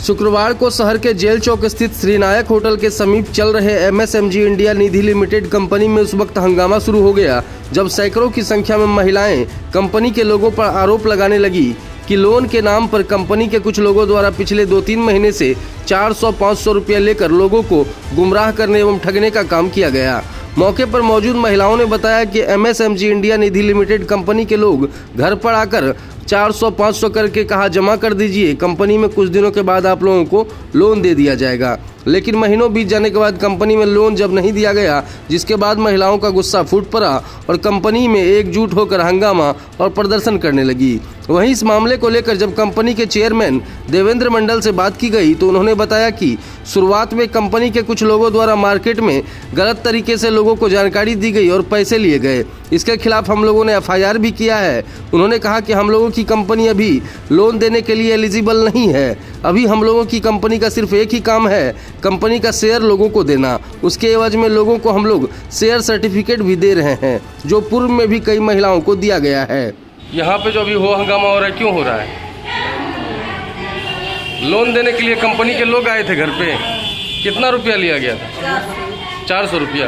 शुक्रवार को शहर के जेल चौक स्थित श्रीनायक होटल के समीप चल रहे MSMG इंडिया निधि लिमिटेड कंपनी में उस वक्त हंगामा शुरू हो गया जब सैकड़ों की संख्या में महिलाएं कंपनी के लोगों पर आरोप लगाने लगी कि लोन के नाम पर कंपनी के कुछ लोगों द्वारा पिछले 2-3 महीने से 400-500 रुपये लेकर लोगों को गुमराह करने एवं ठगने का काम किया गया। मौके पर मौजूद महिलाओं ने बताया कि MSMG इंडिया निधि लिमिटेड कंपनी के लोग घर पर आकर 400-500 करके कहा जमा कर दीजिए, कंपनी में कुछ दिनों के बाद आप लोगों को लोन दे दिया जाएगा। लेकिन महीनों बीत जाने के बाद कंपनी में लोन जब नहीं दिया गया, जिसके बाद महिलाओं का गुस्सा फूट पड़ा और कंपनी में एकजुट होकर हंगामा और प्रदर्शन करने लगी। वहीं इस मामले को लेकर जब कंपनी के चेयरमैन देवेंद्र मंडल से बात की गई तो उन्होंने बताया कि शुरुआत में कंपनी के कुछ लोगों द्वारा मार्केट में गलत तरीके से लोगों को जानकारी दी गई और पैसे लिए गए। इसके खिलाफ हम लोगों ने FIR भी किया है। उन्होंने कहा कि हम लोगों की कंपनी अभी लोन देने के लिए एलिजिबल नहीं है। अभी हम लोगों की कंपनी का सिर्फ एक ही काम है, कंपनी का शेयर लोगों को देना। उसके एवज में लोगों को हम लोग शेयर सर्टिफिकेट भी दे रहे हैं, जो पूर्व में भी कई महिलाओं को दिया गया है। यहाँ पे जो अभी हंगामा हो रहा है, क्यों हो रहा है? लोन देने के लिए कंपनी के लोग आए थे घर पे। कितना रुपया लिया गया था? 400 रुपया।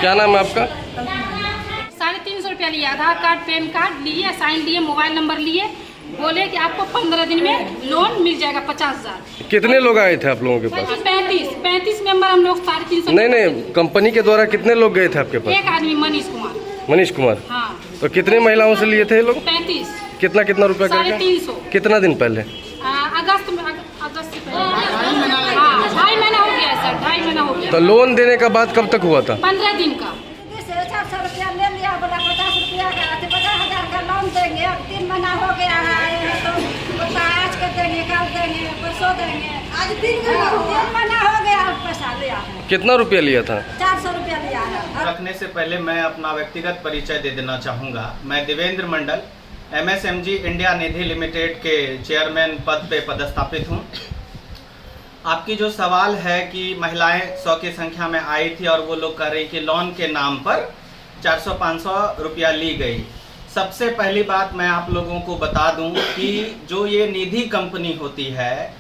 क्या नाम है आपका? 350 रुपया लिया। आधार कार्ड, पैन कार्ड लिए, साइन लिए, मोबाइल नंबर लिए, बोले कि आपको 15 दिन में लोन मिल जाएगा 50,000। कितने लोग आए थे आप लोगों के पास? 35 मेंबर हम लोग 350। नहीं, कंपनी के द्वारा कितने लोग गए थे आपके पास? एक आदमी मनीष कुमार। हाँ। तो कितने महिलाओं से लिए थे ये लोग? 35। कितना रुपया करके? 350। कितना दिन पहले? अगस्त से पहले। हाँ, 2.5 महीना हो गया सर, 2.5 महीना हो गया। तो लोन देने का बाद कब तक हुआ था? 15 दिन का। 400 रुपया ले लिया, बोला 50 रुपया का 50,000 का लोन देंगे। अब 3 महीना हो गया है, तो बोलता आज के देंगे, कल देंगे, परसों देंगे। आज 3 महीना हो गया, पैसा लिया है। कितना रुपया लिया था? 400 रुपया लिया है। रखने से पहले मैं अपना व्यक्तिगत परिचय दे देना चाहूँगा। मैं देवेंद्र मंडल MSMG इंडिया निधि लिमिटेड के चेयरमैन पद पे पदस्थापित हूँ। आपकी जो सवाल है कि महिलाएं 100 की संख्या में आई थी और वो लोग कह रही कि लोन के नाम पर 400-500 रुपया ली गई। सबसे पहली बात मैं आप लोगों को बता दूं कि जो ये निधि कंपनी होती है,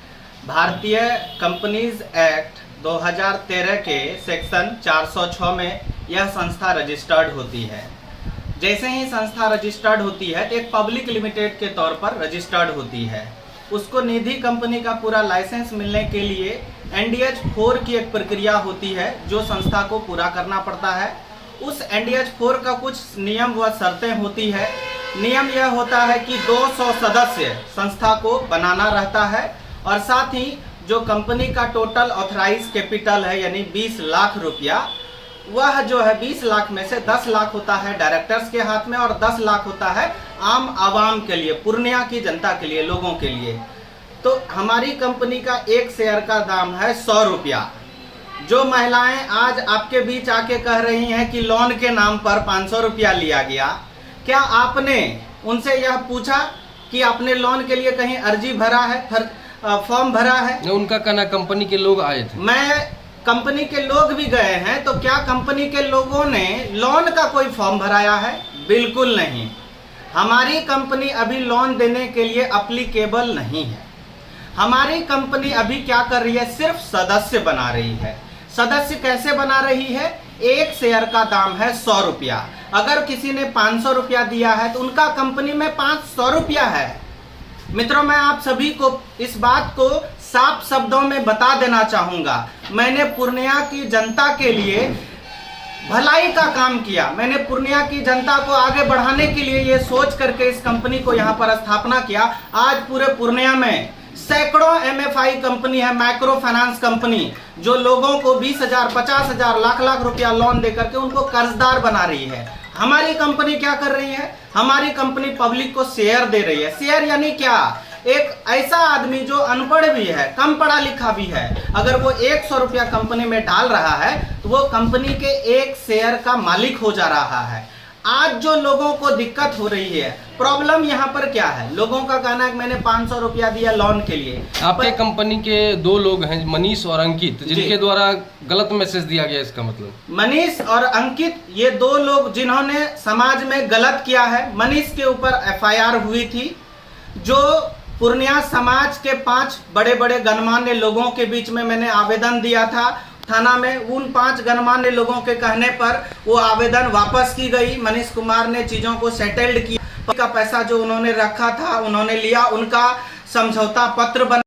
भारतीय कंपनीज एक्ट 2013 के सेक्शन 406 में यह संस्था रजिस्टर्ड होती है। जैसे ही संस्था रजिस्टर्ड होती है तो एक पब्लिक लिमिटेड के तौर पर रजिस्टर्ड होती है। उसको निधि कंपनी का पूरा लाइसेंस मिलने के लिए NDH 4 की एक प्रक्रिया होती है जो संस्था को पूरा करना पड़ता है। उस NDH 4 का कुछ नियम व शर्तें होती है। नियम यह होता है कि 200 सदस्य संस्था को बनाना रहता है और साथ ही जो कंपनी का टोटल ऑथराइज कैपिटल है यानी 20 लाख रुपया, वह जो है 20 लाख में से 10 लाख होता है डायरेक्टर्स के हाथ में और 10 लाख होता है आम आवाम के लिए, पूर्णिया की जनता के लिए, लोगों के लिए। तो हमारी कंपनी का एक शेयर का दाम है 100 रुपया। जो महिलाएं आज आपके बीच आके कह रही हैं कि लोन के नाम पर 500 रुपया लिया गया, क्या आपने उनसे यह पूछा कि आपने लोन के लिए कहीं अर्जी भरा है, फॉर्म भरा है? उनका कहना कंपनी के लोग आए थे। मैं कंपनी के लोग भी गए हैं, तो क्या कंपनी के लोगों ने लोन का कोई फॉर्म भराया है? बिल्कुल नहीं। हमारी कंपनी अभी लोन देने के लिए अप्लीकेबल नहीं है। हमारी कंपनी अभी क्या कर रही है? सिर्फ सदस्य बना रही है। सदस्य कैसे बना रही है? एक शेयर का दाम है 100 रुपया। अगर किसी ने 500 रुपया दिया है तो उनका कंपनी में 500 रुपया है। मित्रों, मैं आप सभी को इस बात को साफ शब्दों में बता देना चाहूंगा। मैंने पूर्णिया की जनता के लिए भलाई का काम किया। मैंने पूर्णिया की जनता को आगे बढ़ाने के लिए ये सोच करके इस कंपनी को यहाँ पर स्थापना किया। आज पूरे पूर्णिया में सैकड़ों MFI कंपनी है, माइक्रो फाइनेंस कंपनी, जो लोगों को 20,000, 50,000, लाख रुपया लोन देकर के उनको कर्जदार बना रही है। हमारी कंपनी क्या कर रही है? हमारी कंपनी पब्लिक को शेयर दे रही है। शेयर यानी क्या? एक ऐसा आदमी जो अनपढ़ भी है, कम पढ़ा लिखा भी है, अगर वो 100 रुपया कंपनी में डाल रहा है तो वो कंपनी के एक शेयर का मालिक हो जा रहा है। आज जो लोगों को दिक्कत हो रही है, प्रॉब्लम यहाँ पर क्या है? लोगों का कहना है कि मैंने 500 रुपया दिया लोन के लिए। आपके कंपनी के 2 लोग हैं, मनीष और अंकित, जिनके द्वारा गलत मैसेज दिया गया। इसका मतलब मनीष और अंकित, ये 2 लोग जिन्होंने समाज में गलत किया है। मनीष के ऊपर FIR हुई थी, जो पूर्णिया समाज के 5 बड़े बड़े गणमान्य लोगों के बीच में मैंने आवेदन दिया था थाना में। उन 5 गणमान्य लोगों के कहने पर वो आवेदन वापस की गई। मनीष कुमार ने चीज़ों को सेटल्ड किया, का पैसा जो उन्होंने रखा था उन्होंने लिया, उनका समझौता पत्र बना।